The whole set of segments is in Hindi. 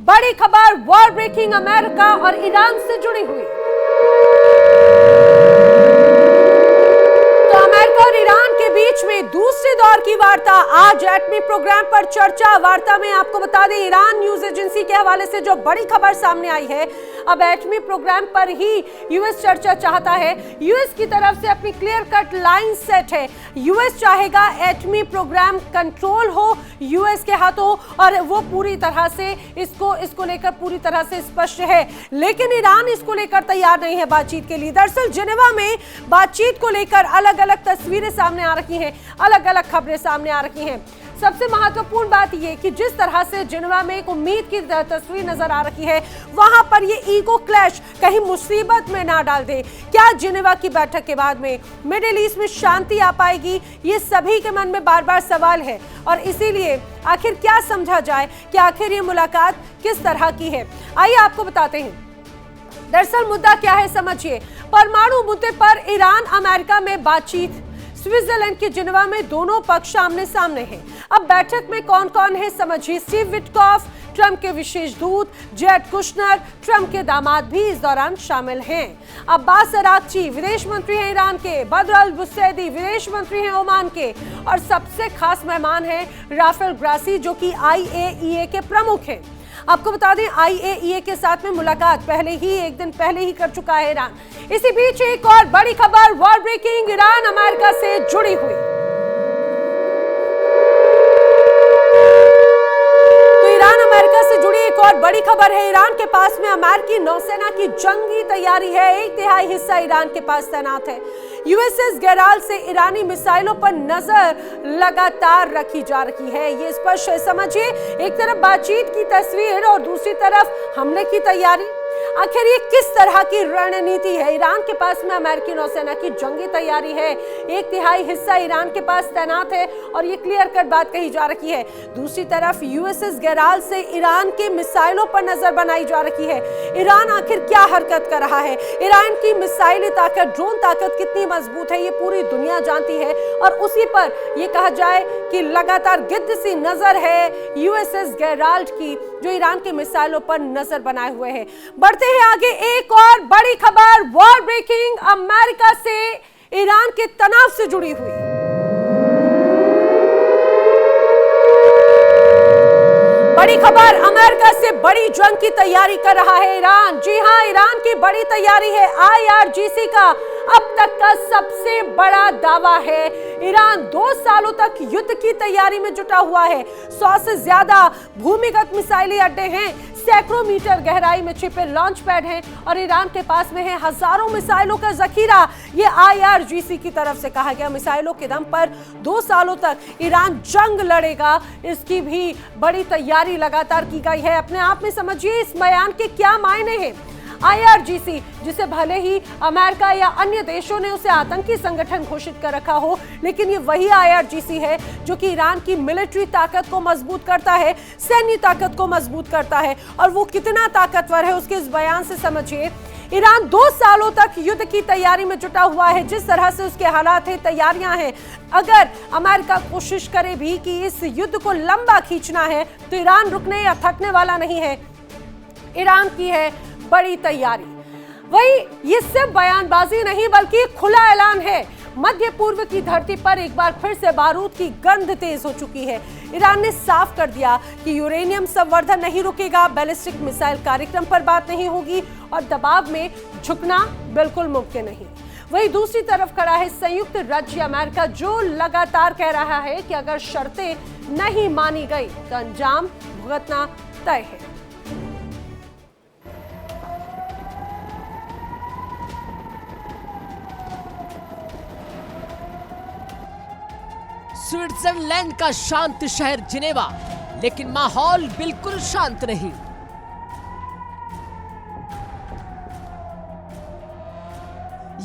बड़ी खबर वॉर ब्रेकिंग अमेरिका और ईरान से जुड़ी हुई। तो अमेरिका और ईरान के बीच में दूसरे दौर की वार्ता आज एटमी प्रोग्राम पर चर्चा। वार्ता में आपको बता दें, ईरान न्यूज एजेंसी के हवाले से जो बड़ी खबर सामने आई है, अब एटमी प्रोग्राम पर ही यूएस चर्चा चाहता है। यूएस की तरफ से अपनी क्लियर कट लाइन सेट है। यूएस चाहेगा एटमी प्रोग्राम कंट्रोल हो यूएस के हाथों, और वो पूरी तरह से इसको लेकर पूरी तरह से स्पष्ट है। लेकिन ईरान इसको लेकर तैयार नहीं है बातचीत के लिए। दरअसल जिनेवा में बातचीत को लेकर अलग अलग तस्वीरें सामने आ रही हैं, अलग अलग खबरें सामने आ रही हैं। सबसे महत्वपूर्ण बात यह कि जिस तरह से जिनेवा में एक उम्मीद की तस्वीर नजर आ रही है, वहां पर ये ईगो क्लैश कहीं मुसीबत में ना डाल दे। क्या जिनेवा की बैठक के बाद में मिडिल ईस्ट में शांति आ पाएगी, ये सभी के मन में बार बार सवाल है। और इसीलिए आखिर क्या समझा जाए कि आखिर ये मुलाकात किस तरह की है, आइए आपको बताते हैं। दरअसल मुद्दा क्या है समझिए। परमाणु मुद्दे पर ईरान अमेरिका में बातचीत। स्विट्जरलैंड के जिनेवा में दोनों पक्ष आमने सामने हैं। अब बैठक में कौन कौन है समझिए। स्टीव विटकॉफ, ट्रंप के विशेष दूत, जेड कुशनर, ट्रंप के दामाद भी इस दौरान शामिल हैं। अब्बास अरागची विदेश मंत्री हैं ईरान के, बद्र अल बुसैदी विदेश मंत्री हैं ओमान के, और सबसे खास मेहमान हैं राफेल ग्रासी जो कि IAEA के प्रमुख हैं। आपको बता दें, IAEA के साथ में मुलाकात एक दिन पहले ही कर चुका है ईरान। इसी बीच एक और बड़ी खबर वॉर ब्रेकिंग ईरान अमेरिका से जुड़ी हुई। तो ईरान अमेरिका से जुड़ी एक और बड़ी खबर है। ईरान के पास में अमेरिकी नौसेना की जंगी तैयारी है। 1/3 हिस्सा ईरान के पास तैनात है। USS गेराल से ईरानी मिसाइलों पर नजर लगातार रखी जा रही है। ये स्पष्ट है समझिए। एक तरफ बातचीत की तस्वीर और दूसरी तरफ हमले की तैयारी। आखिर ये किस तरह की रणनीति है। ईरान के पास में अमेरिकी नौसेना की जंगी तैयारी है। 1/3 हिस्सा ईरान के पास तैनात है और ये क्लियर कट बात कही जा रही है। दूसरी तरफ USS गेराल से ईरान के मिसाइलों पर नजर बनाई जा रही है। ईरान आखिर क्या हरकत कर रहा है, ईरान की मिसाइली ताकत, ड्रोन ताकत कितनी मजबूत है, ये पूरी दुनिया जानती है। और उसी पर ये कहा जाए कि लगातार गिद्ध सी नजर है USS गेराल्ड की, जो ईरान के मिसाइलों पर नजर बनाए हुए है। बढ़ते हैं आगे, एक और बड़ी खबर वॉर ब्रेकिंग अमेरिका से ईरान के तनाव से जुड़ी हुई। बड़ी खबर, अमेरिका से बड़ी जंग की तैयारी कर रहा है ईरान। जी हां, ईरान की बड़ी तैयारी है। IRGC का अब तक का सबसे बड़ा दावा है। ईरान 2 सालों तक युद्ध की तैयारी में जुटा हुआ है। 100 से ज्यादा भूमिगत मिसाइली अड्डे हैं, सैकड़ों मीटर गहराई में छिपे लॉन्च पैड हैं, और ईरान के पास में है हजारों मिसाइलों का जखीरा। ये IRGC की तरफ से कहा गया। मिसाइलों के दम पर 2 सालों तक ईरान जंग लड़ेगा, इसकी भी बड़ी तैयारी लगातार की गई है। अपने आप में समझिए इस बयान के क्या मायने हैं। IRGC, जिसे भले ही अमेरिका या अन्य देशों ने उसे आतंकी संगठन घोषित कर रखा हो, लेकिन ये वही IRGC है जो कि ईरान की मिलिट्री ताकत को मजबूत करता है, सैन्य ताकत को मजबूत करता है। और वो कितना ताकतवर है उसके इस बयान से समझिए। ईरान 2 सालों तक युद्ध की तैयारी में जुटा हुआ है। जिस तरह से उसके हालात हैं, तैयारियां हैं, अगर अमेरिका कोशिश करे भी कि इस युद्ध को लंबा खींचना है, तो ईरान रुकने या थकने वाला नहीं है। ईरान की है बड़ी तैयारी। वही ये सिर्फ बयानबाजी नहीं बल्कि खुला ऐलान है। मध्य पूर्व की धरती पर एक बार फिर से बारूद की गंध तेज हो चुकी है। ईरान ने साफ कर दिया कि यूरेनियम संवर्धन नहीं रुकेगा, बैलिस्टिक मिसाइल कार्यक्रम पर बात नहीं होगी और दबाव में झुकना बिल्कुल मुमकिन नहीं। वही दूसरी तरफ खड़ा है संयुक्त राज्य अमेरिका, जो लगातार कह रहा है कि अगर शर्तें नहीं मानी गई तो अंजाम भुगतना तय है। स्विट्जरलैंड का शांत शहर जिनेवा, लेकिन माहौल बिल्कुल शांत नहीं।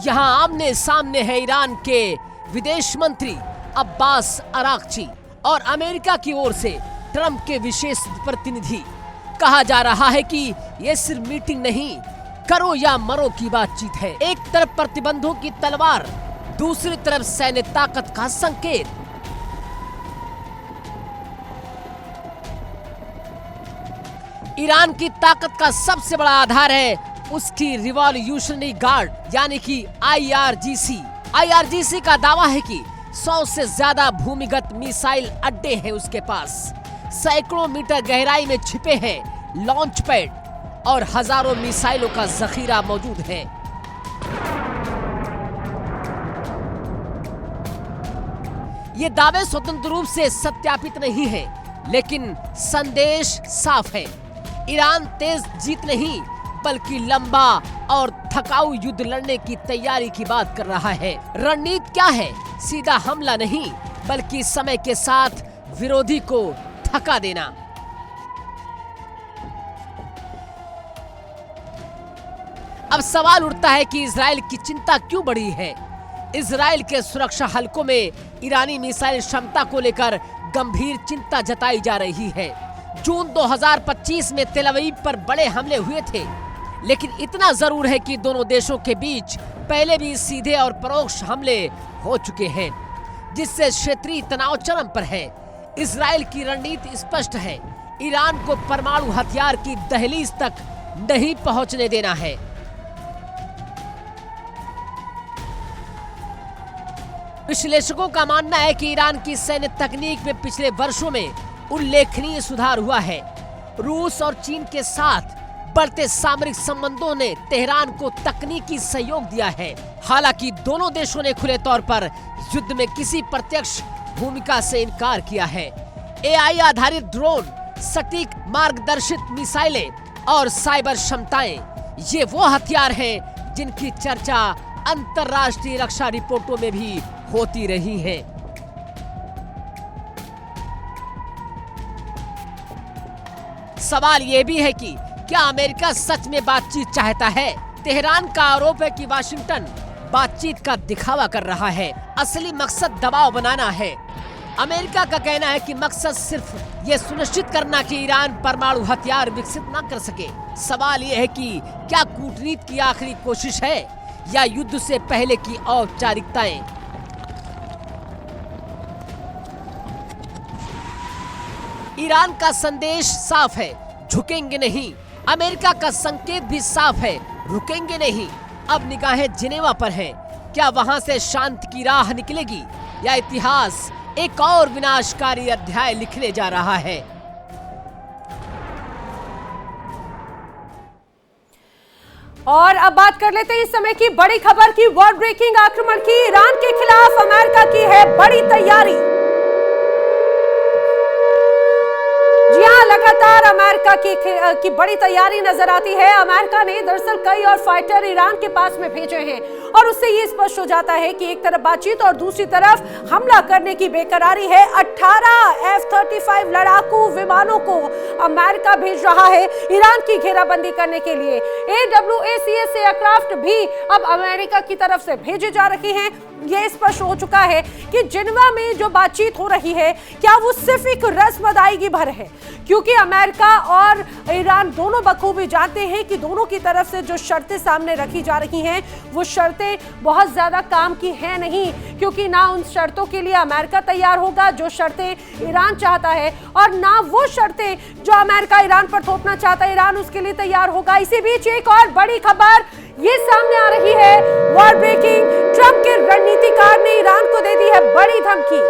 यहां आमने सामने है ईरान के विदेश मंत्री अब्बास अरागची और अमेरिका की ओर से ट्रंप के विशेष प्रतिनिधि। कहा जा रहा है कि यह सिर्फ मीटिंग नहीं, करो या मरो की बातचीत है। एक तरफ प्रतिबंधों की तलवार, दूसरी तरफ सैन्य ताकत का संकेत। ईरान की ताकत का सबसे बड़ा आधार है उसकी रिवॉल्यूशनरी गार्ड यानी कि IRGC। IRGC का दावा है कि 100 से ज्यादा भूमिगत मिसाइल अड्डे हैं उसके पास, सैकड़ों मीटर गहराई में छिपे हैं लॉन्च पैड और हजारों मिसाइलों का जखीरा मौजूद है। ये दावे स्वतंत्र रूप से सत्यापित नहीं है, लेकिन संदेश साफ है। ईरान तेज जीत नहीं बल्कि लंबा और थकाऊ युद्ध लड़ने की तैयारी की बात कर रहा है। रणनीति क्या है? सीधा हमला नहीं बल्कि समय के साथ विरोधी को थका देना। अब सवाल उठता है कि इजराइल की चिंता क्यों बढ़ी है। इजराइल के सुरक्षा हलकों में ईरानी मिसाइल क्षमता को लेकर गंभीर चिंता जताई जा रही है। जून 2025 में तेल अवीव पर बड़े हमले हुए थे, लेकिन इतना जरूर है कि दोनों देशों के बीच पहले भी सीधे और परोक्ष हमले हो चुके हैं, जिससे क्षेत्रीय तनाव चरम पर है। इजराइल की रणनीति स्पष्ट है, ईरान को परमाणु हथियार की दहलीज तक नहीं पहुंचने देना है। विश्लेषकों का मानना है कि ईरान की सैन्य तकनीक में पिछले वर्षों में उल्लेखनीय सुधार हुआ है। रूस और चीन के साथ बढ़ते सामरिक संबंधों ने तेहरान को तकनीकी सहयोग दिया है। हालांकि दोनों देशों ने खुले तौर पर युद्ध में किसी प्रत्यक्ष भूमिका से इनकार किया है। AI आधारित ड्रोन, सटीक मार्गदर्शित मिसाइलें और साइबर क्षमताएं, ये वो हथियार हैं जिनकी चर्चा अंतर्राष्ट्रीय रक्षा रिपोर्टों में भी होती रही है। सवाल यह भी है कि क्या अमेरिका सच में बातचीत चाहता है? तेहरान का आरोप है कि वाशिंगटन बातचीत का दिखावा कर रहा है, असली मकसद दबाव बनाना है। अमेरिका का कहना है कि मकसद सिर्फ ये सुनिश्चित करना कि ईरान परमाणु हथियार विकसित न कर सके। सवाल यह है कि क्या कूटनीति की आखिरी कोशिश है या युद्ध से पहले की औपचारिकताएं? ईरान का संदेश साफ है, झुकेंगे नहीं। अमेरिका का संकेत भी साफ है, रुकेंगे नहीं। अब निगाहें जिनेवा पर हैं। क्या वहां से शांति की राह निकलेगी या इतिहास एक और विनाशकारी अध्याय लिखने जा रहा है? और अब बात कर लेते हैं इस समय की बड़ी खबर की। वर्ल्ड ब्रेकिंग आक्रमण की ईरान के खिलाफ अमेरिका की है बड़ी तैयारी। जी हां, लगातार अमेरिका की बड़ी तैयारी नजर आती है। अमेरिका ने दरअसल कई और फाइटर ईरान के पास में भेजे हैं और उससे ये स्पष्ट हो जाता है कि एक तरफ बातचीत और दूसरी तरफ हमला करने की बेकरारी है। 18 F-35 लड़ाकू विमानों को अमेरिका भेज रहा है ईरान की घेराबंदी करने के लिए। AWACS एयरक्राफ्ट भी अब अमेरिका की तरफ से भेजे जा रहे हैं। यह स्पष्ट हो चुका है कि जिनेवा में जो बातचीत हो रही है क्या वो सिर्फ एक रस्म अदायगी भर है, क्योंकि अमेरिका और ईरान दोनों बखूबी जानते हैं कि दोनों की तरफ से जो शर्तें सामने रखी जा रही हैं वो शर्तें बहुत ज्यादा काम की हैं नहीं, क्योंकि ना उन शर्तों के लिए अमेरिका तैयार होगा जो शर्तें ईरान चाहता है, और ना वो शर्तें जो अमेरिका ईरान पर थोपना चाहता है ईरान उसके लिए तैयार होगा। इसी बीच एक और बड़ी खबर ये सामने आ रही है। वॉर ब्रेकिंग, ट्रंप के रणनीतिकार ने ईरान को दे दी है बड़ी धमकी।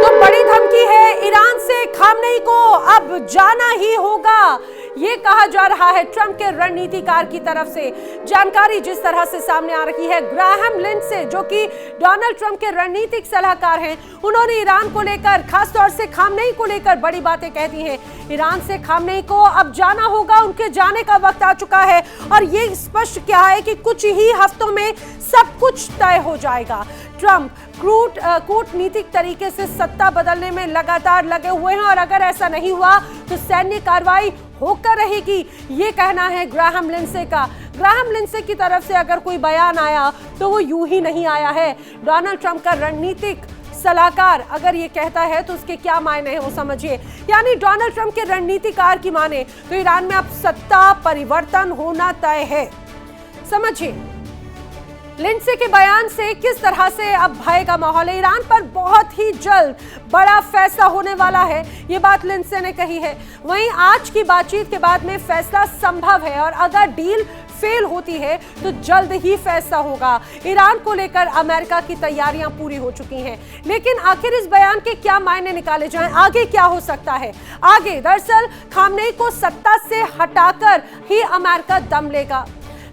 तो बड़ी धमकी है, ईरान से खामनेई को अब जाना ही होगा, ये कहा जा रहा है ट्रंप के रणनीतिकार की तरफ से। जानकारी जिस तरह से सामने आ रही है, ग्राहम लिंडसे जो कि डोनाल्ड ट्रंप के रणनीतिक सलाहकार हैं, उन्होंने ईरान को लेकर, खासतौर से खामनेई को लेकर बड़ी बातें कह दी हैं। ईरान से खामनेई को अब जाना होगा, उनके जाने का वक्त आ चुका है और ये स्पष्ट क्या है कि कुछ ही हफ्तों में सब कुछ तय हो जाएगा। ट्रंप कूटनीतिक तरीके से सत्ता बदलने में लगातार लगे हुए हैं और अगर ऐसा नहीं हुआ तो सैन्य कार्रवाई होकर रहेगी, ये कहना है ग्राहम लिंडसे का। ग्राहम लिंडसे की तरफ से अगर कोई बयान आया तो वो यूं ही नहीं आया है। डोनाल्ड ट्रंप का रणनीतिक सलाहकार अगर ये कहता है तो उसके क्या मायने हैं वो समझिए। यानी डोनाल्ड ट्रंप के रणनीतिकार की माने तो ईरान में अब सत्ता परिवर्तन होना तय है, समझिए। लिंडसे के बयान से किस तरह से अब भय का माहौल है। ईरान पर बहुत ही जल्द बड़ा फैसला होने वाला है, ये बात लिंडसे ने कही है। वहीं आज की बातचीत के बाद में फैसला संभव है और अगर डील फेल होती है तो जल्द ही फैसला होगा। ईरान को लेकर अमेरिका की तैयारियां पूरी हो चुकी हैं, लेकिन आखिर इस बयान के क्या मायने निकाले जाएं, आगे क्या हो सकता है। आगे दरअसल खामनेई को सत्ता से हटाकर ही अमेरिका दम लेगा।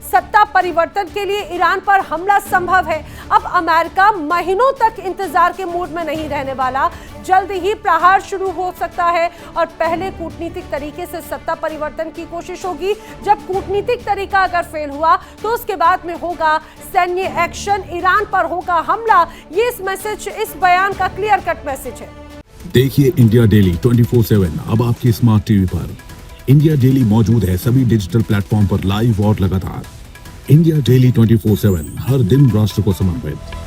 सत्ता परिवर्तन के लिए ईरान पर हमला संभव है। अब अमेरिका महीनों तक इंतजार के मूड में नहीं रहने वाला, जल्द ही प्रहार शुरू हो सकता है और पहले कूटनीतिक तरीके से सत्ता परिवर्तन की कोशिश होगी। जब कूटनीतिक तरीका अगर फेल हुआ तो उसके बाद में होगा सैन्य एक्शन, ईरान पर होगा हमला। ये इस मैसेज, इस बयान का क्लियर कट मैसेज है। देखिए इंडिया डेली 24/7 अब आपकी स्मार्ट टीवी पर। इंडिया डेली मौजूद है सभी डिजिटल प्लेटफॉर्म पर लाइव और लगातार। इंडिया डेली 24/7 हर दिन राष्ट्र को समर्पित।